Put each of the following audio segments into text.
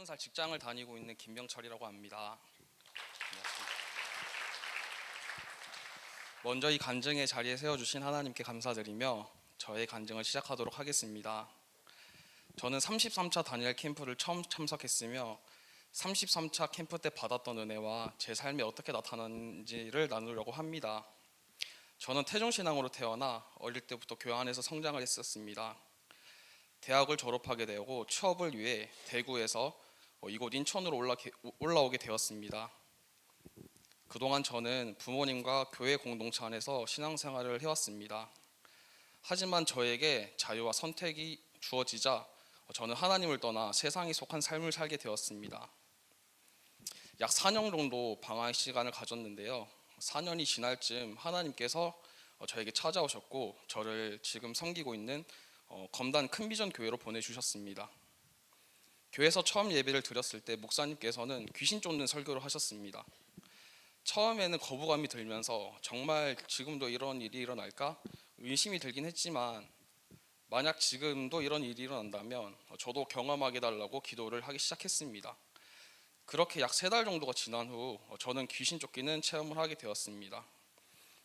30살 직장을 다니고 있는 김병철이라고 합니다. 반갑습니다. 먼저 이 간증의 자리에 세워주신 하나님께 감사드리며 저의 간증을 시작하도록 하겠습니다. 저는 33차 다니엘 캠프를 처음 참석했으며 33차 캠프 때 받았던 은혜와 제 삶에 어떻게 나타났는지를 나누려고 합니다. 저는 태중신앙으로 태어나 어릴 때부터 교회 안에서 성장을 했었습니다. 대학을 졸업하게 되고 취업을 위해 대구에서 이곳 인천으로 올라오게 되었습니다. 그동안 저는 부모님과 교회 공동체 안에서 신앙생활을 해왔습니다. 하지만 저에게 자유와 선택이 주어지자 저는 하나님을 떠나 세상에 속한 삶을 살게 되었습니다. 약 4년 정도 방황의 시간을 가졌는데요. 4년이 지날 즈음 하나님께서 저에게 찾아오셨고 저를 지금 섬기고 있는 검단 큰비전 교회로 보내주셨습니다. 교회에서 처음 예배를 드렸을 때 목사님께서는 귀신 쫓는 설교를 하셨습니다. 처음에는 거부감이 들면서 정말 지금도 이런 일이 일어날까 의심이 들긴 했지만 만약 지금도 이런 일이 일어난다면 저도 경험하게 달라고 기도를 하기 시작했습니다. 그렇게 약 3달 정도가 지난 후 저는 귀신 쫓기는 체험을 하게 되었습니다.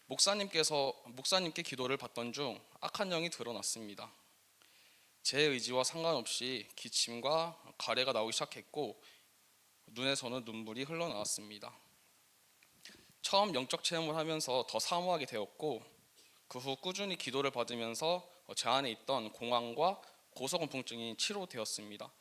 목사님께 기도를 받던 중 악한 영이 드러났습니다. 제 의지와 상관없이 기침과 가래가 나오기 시작했고 눈에서는 눈물이 흘러나왔습니다. 처음 영적 체험을 하면서 더 사모하게 되었고 그 후 꾸준히 기도를 받으면서 제 안에 있던 공황과 고소공포증이 치료되었습니다.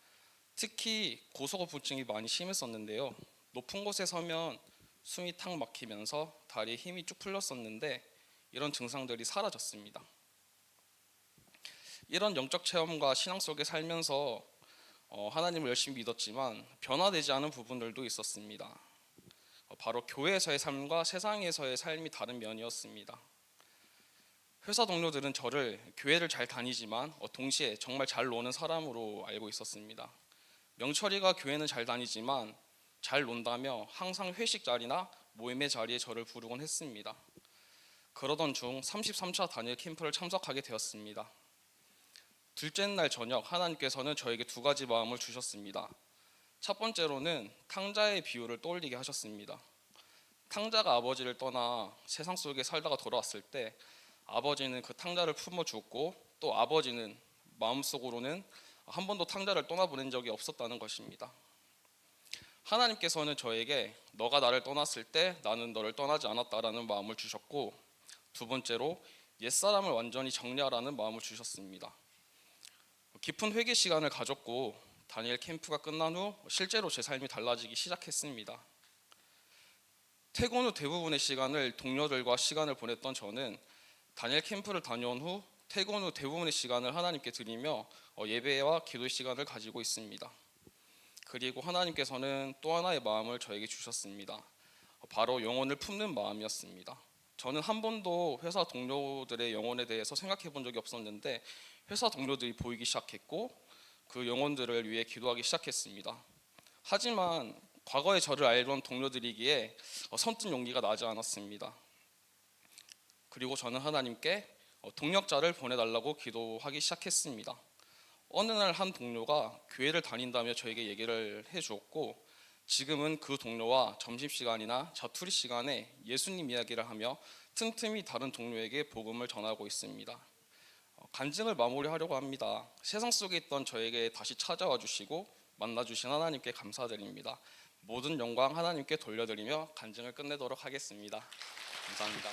특히 고소공포증이 많이 심했었는데요. 높은 곳에 서면 숨이 탁 막히면서 다리에 힘이 쭉 풀렸었는데 이런 증상들이 사라졌습니다. 이런 영적 체험과 신앙 속에 살면서 하나님을 열심히 믿었지만 변화되지 않은 부분들도 있었습니다. 바로 교회에서의 삶과 세상에서의 삶이 다른 면이었습니다. 회사 동료들은 저를 교회를 잘 다니지만 동시에 정말 잘 노는 사람으로 알고 있었습니다. 명철이가 교회는 잘 다니지만 잘 논다며 항상 회식 자리나 모임의 자리에 저를 부르곤 했습니다. 그러던 중 33차 다니엘 캠프를 참석하게 되었습니다. 둘째 날 저녁 하나님께서는 저에게 2가지 마음을 주셨습니다. 첫 번째로는 탕자의 비유를 떠올리게 하셨습니다. 탕자가 아버지를 떠나 세상 속에 살다가 돌아왔을 때 아버지는 그 탕자를 품어주었고 또 아버지는 마음속으로는 한 번도 탕자를 떠나보낸 적이 없었다는 것입니다. 하나님께서는 저에게 너가 나를 떠났을 때 나는 너를 떠나지 않았다라는 마음을 주셨고 두 번째로 옛사람을 완전히 정리하라는 마음을 주셨습니다. 깊은 회개 시간을 가졌고 다니엘 캠프가 끝난 후 실제로 제 삶이 달라지기 시작했습니다. 퇴근 후 대부분의 시간을 동료들과 시간을 보냈던 저는 다니엘 캠프를 다녀온 후 퇴근 후 대부분의 시간을 하나님께 드리며 예배와 기도 시간을 가지고 있습니다. 그리고 하나님께서는 또 하나의 마음을 저에게 주셨습니다. 바로 영혼을 품는 마음이었습니다. 저는 한 번도 회사 동료들의 영혼에 대해서 생각해 본 적이 없었는데 회사 동료들이 보이기 시작했고 그 영혼들을 위해 기도하기 시작했습니다. 하지만 과거에 저를 알던 동료들이기에 선뜻 용기가 나지 않았습니다. 그리고 저는 하나님께 동력자를 보내달라고 기도하기 시작했습니다. 어느 날 한 동료가 교회를 다닌다며 저에게 얘기를 해주었고 지금은 그 동료와 점심시간이나 자투리 시간에 예수님 이야기를 하며 틈틈이 다른 동료에게 복음을 전하고 있습니다. 간증을 마무리하려고 합니다. 세상 속에 있던 저에게 다시 찾아와 주시고 만나주신 하나님께 감사드립니다. 모든 영광 하나님께 돌려드리며 간증을 끝내도록 하겠습니다. 감사합니다.